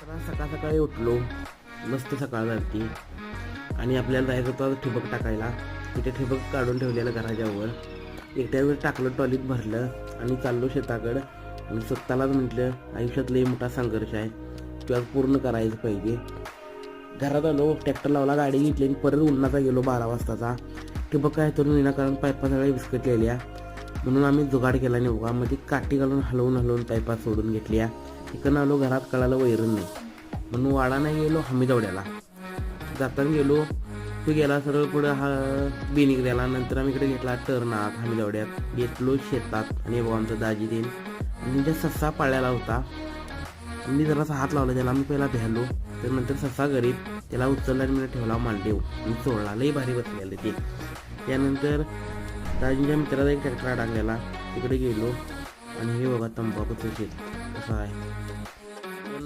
सकाळ सकाळी उठलो, मस्त सकाळ झाली आणि आपल्याला जायचं होतं ठिबक टाकायला. तिथे ठिबक काढून ठेवलेलं घराच्या वर. एकट्या वेळेस टाकलं, ट्रॉलीत भरलं आणि चाललो शेताकडं. आणि स्वतःलाच म्हटलं आयुष्यात लई मोठा संघर्ष आहे, तो आज पूर्ण करायचं पाहिजे. घरात आलो, ट्रॅक्टर लावला, गाडी घेतली आणि परत उन्हाचा गेलो 12 वाजताचा. ठिबक काय तर विनाकारण पायपा सगळ्या विस्कटलेल्या, म्हणून आम्ही जुगाड केला नाही बघा. मग ती काठी घालून हलवून पायपा सोडून घेतल्या. इकडं आलो, घरात कळालं वैरण नाही, म्हणून वाडा नाही गेलो, हमीदवड्याला जाताना गेलो. तो गेला सरळ पुढं बिनिक द्याला. नंतर आम्ही इकडे घेतला टर्नात हमीदवड्यात, घेतलो शेतात. आणि आमचं दाजी देईन म्हणजे सस्सा पाळलेला होता. मी जरासा हात लावला त्याला, मी पहिला भ्यालो. तर नंतर ससा घरी त्याला उचलला आणि मी ठेवला मांडीव आणि सोडला. लई भारी बसलेलं ते. त्यानंतर दाजींच्या मित्राचा एक ट्रॅक्टर अडकलेला, तिकडे गेलो आणि हे बघा तंबाखूचं शेत कसं आहे.